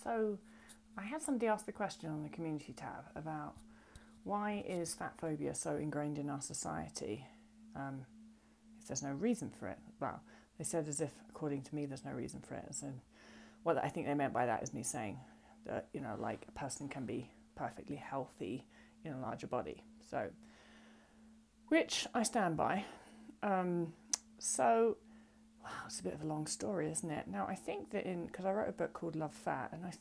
So I had somebody ask the question on the community tab about why is fat phobia so ingrained in our society if there's no reason for it. Well, they said as if, according to me, there's no reason for it. So what I think they meant by that is me saying that, you know, like a person can be perfectly healthy in a larger body. So, which I stand by. Wow, it's a bit of a long story, isn't it? Now, I think that because I wrote a book called Love Fat, and I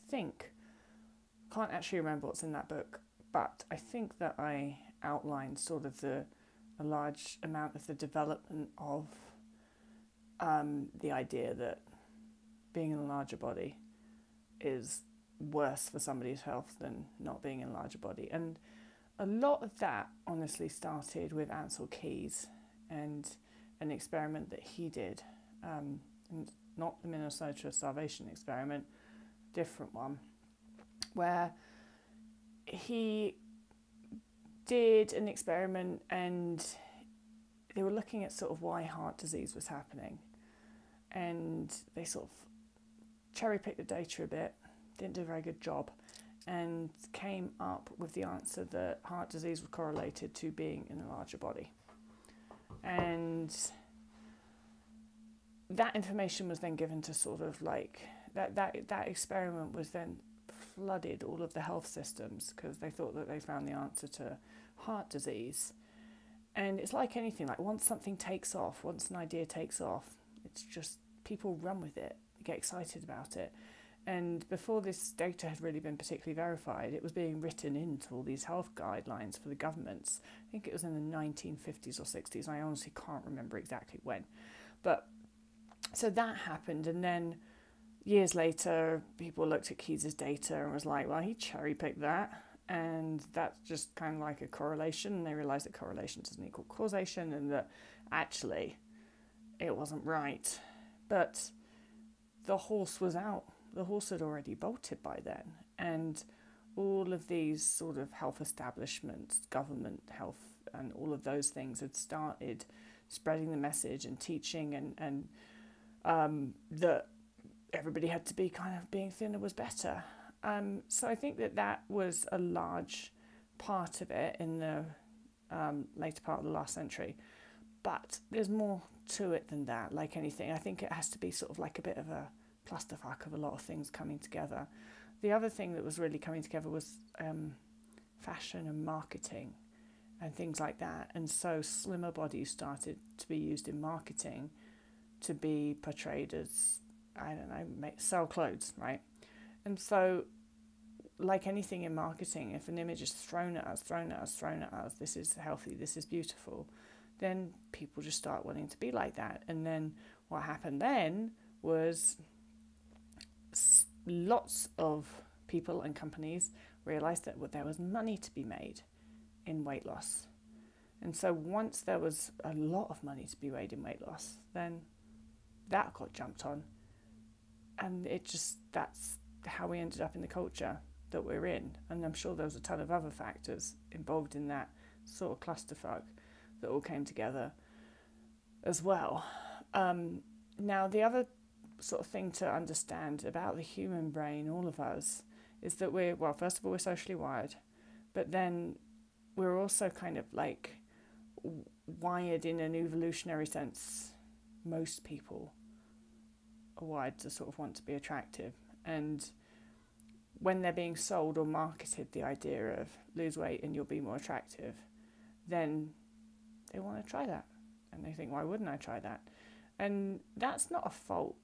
can't actually remember what's in that book, but I think that I outlined sort of a large amount of the development of the idea that being in a larger body is worse for somebody's health than not being in a larger body. And a lot of that honestly started with Ansel Keys and an experiment that he did, and not the Minnesota starvation experiment, different one, where he did an experiment and they were looking at sort of why heart disease was happening, and they sort of cherry-picked the data a bit, didn't do a very good job, and came up with the answer that heart disease was correlated to being in a larger body. And that information was then given to sort of like, that experiment was then flooded all of the health systems because they thought that they found the answer to heart disease. And it's like anything, like once something takes off, once an idea takes off, it's just people run with it, get excited about it. And before this data had really been particularly verified, it was being written into all these health guidelines for the governments. I think it was in the 1950s or 60s. I honestly can't remember exactly when. But so that happened, and then years later, people looked at Keyes' data and was like, well, he cherry-picked that, and that's just kind of like a correlation, and they realised that correlation doesn't equal causation, and that actually it wasn't right. But the horse was out. The horse had already bolted by then, and all of these sort of health establishments, government health, and all of those things had started spreading the message and teaching and that everybody had to be kind of being thinner was better. So I think that was a large part of it in the later part of the last century. But there's more to it than that, like anything. I think it has to be sort of like a bit of a clusterfuck of a lot of things coming together. The other thing that was really coming together was fashion and marketing and things like that. And so slimmer bodies started to be used in marketing to be portrayed as, I don't know, sell clothes, right? And so, like anything in marketing, if an image is thrown at us, this is healthy, this is beautiful, then people just start wanting to be like that. And then what happened then was lots of people and companies realised that there was money to be made in weight loss. And so once there was a lot of money to be made in weight loss, then that got jumped on. And that's how we ended up in the culture that we're in. And I'm sure there was a ton of other factors involved in that sort of clusterfuck that all came together as well. Now, the other sort of thing to understand about the human brain, all of us, is that first of all, we're socially wired, but then we're also kind of like wired in an evolutionary sense. Most people are wired to sort of want to be attractive, and when they're being sold or marketed the idea of lose weight and you'll be more attractive, then they want to try that, and they think, why wouldn't I try that? And that's not a fault.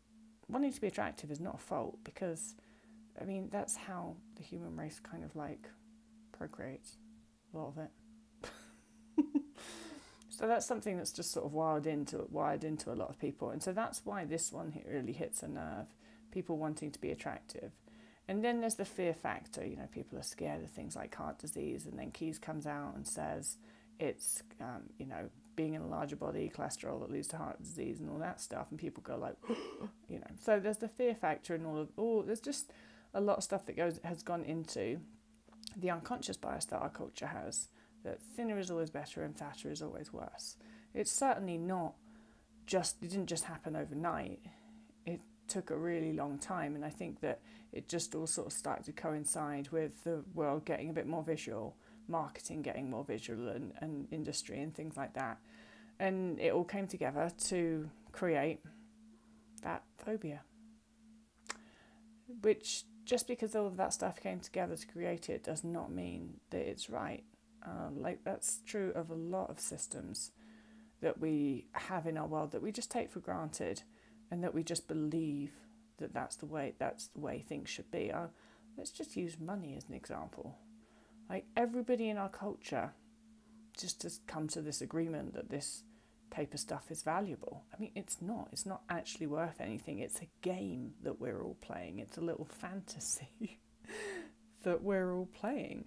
Wanting to be attractive is not a fault, because I mean that's how the human race kind of like procreates, a lot of it. So that's something that's just sort of wired into a lot of people. And so that's why this one really hits a nerve, people wanting to be attractive. And then there's the fear factor. You know, people are scared of things like heart disease, and then Keyes comes out and says it's, being in a larger body, cholesterol that leads to heart disease and all that stuff. And people go like, So there's the fear factor and there's just a lot of stuff that has gone into the unconscious bias that our culture has, that thinner is always better and fatter is always worse. It's certainly not it didn't just happen overnight. took a really long time, and I think that it just all sort of started to coincide with the world getting a bit more visual, marketing getting more visual, and industry and things like that. And it all came together to create that phobia, which, just because all of that stuff came together to create it does not mean that it's right. Like, that's true of a lot of systems that we have in our world that we just take for granted, and that we just believe that that's the way things should be. Let's just use money as an example. Like, everybody in our culture just has come to this agreement that this paper stuff is valuable. I mean, it's not actually worth anything. It's a game that we're all playing. It's a little fantasy that we're all playing,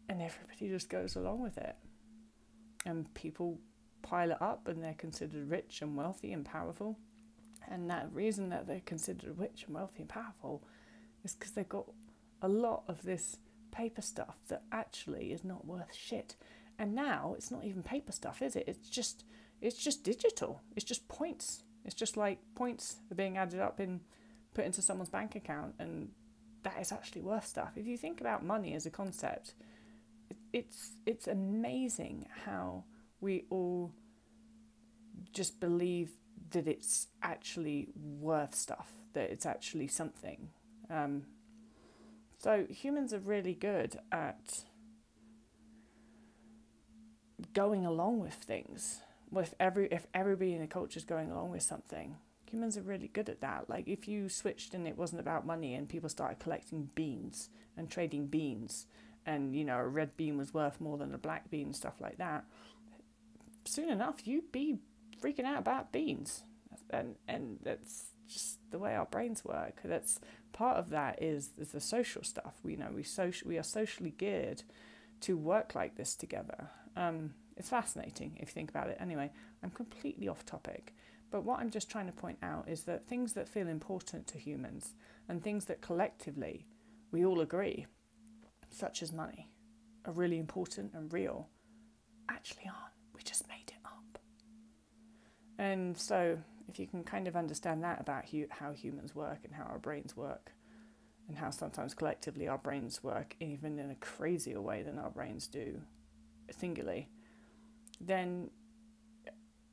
and everybody just goes along with it. And people pile it up, and they're considered rich and wealthy and powerful. And that reason that they're considered rich and wealthy and powerful is because they've got a lot of this paper stuff that actually is not worth shit. And now it's not even paper stuff, is it? It's just digital. It's just points. It's just like points are being added up and put into someone's bank account, and that is actually worth stuff. If you think about money as a concept, it's amazing how we all just believe that it's actually worth stuff, that it's actually something. So humans are really good at going along with things. If everybody in the culture is going along with something, humans are really good at that. Like, if you switched and it wasn't about money and people started collecting beans and trading beans, and, you know, a red bean was worth more than a black bean, stuff like that, soon enough you'd be freaking out about beans. And that's just the way our brains work. That's part of that is the social stuff. We are socially geared to work like this together. It's fascinating if you think about it. Anyway, I'm completely off topic, but what I'm just trying to point out is that things that feel important to humans and things that collectively we all agree, such as money, are really important and real, actually aren't. We just made it up. And so if you can kind of understand that about how humans work and how our brains work, and how sometimes collectively our brains work even in a crazier way than our brains do singularly, then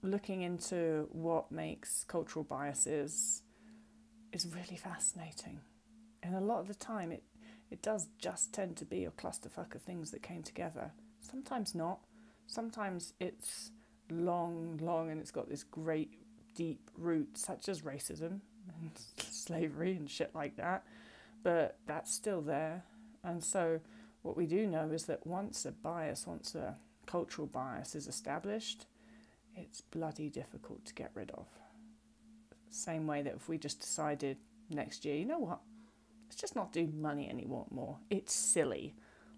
looking into what makes cultural biases is really fascinating. And a lot of the time it does just tend to be a clusterfuck of things that came together. Sometimes not. Sometimes it's long, and it's got this great deep root, such as racism and slavery and shit like that. But that's still there. And so what we do know is that once a cultural bias is established, it's bloody difficult to get rid of. Same way that if we just decided next year, you know what, let's just not do money anymore. It's silly.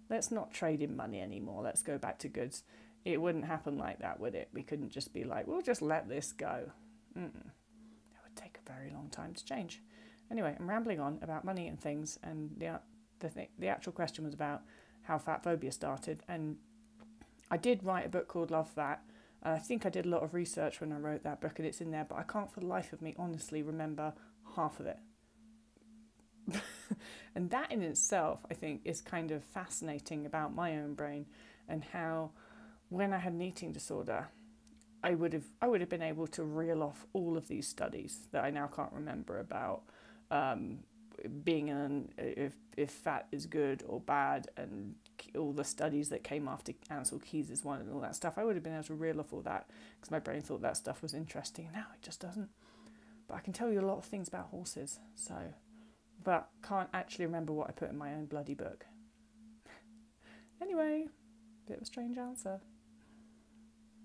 Let's not trade in money anymore. Let's go back to goods. It wouldn't happen like that, would it? We couldn't just be like, we'll just let this go. It would take a very long time to change. Anyway, I'm rambling on about money and things, and the actual question was about how Fatphobia started. And I did write a book called Love Fat. I think I did a lot of research when I wrote that book, and it's in there, but I can't for the life of me honestly remember half of it. And that in itself, I think, is kind of fascinating about my own brain, and how when I had an eating disorder, I would have been able to reel off all of these studies that I now can't remember about being if fat is good or bad, and all the studies that came after Ansel Keys' one and all that stuff. I would have been able to reel off all that because my brain thought that stuff was interesting. Now it just doesn't. But I can tell you a lot of things about horses, but can't actually remember what I put in my own bloody book. Anyway, bit of a strange answer.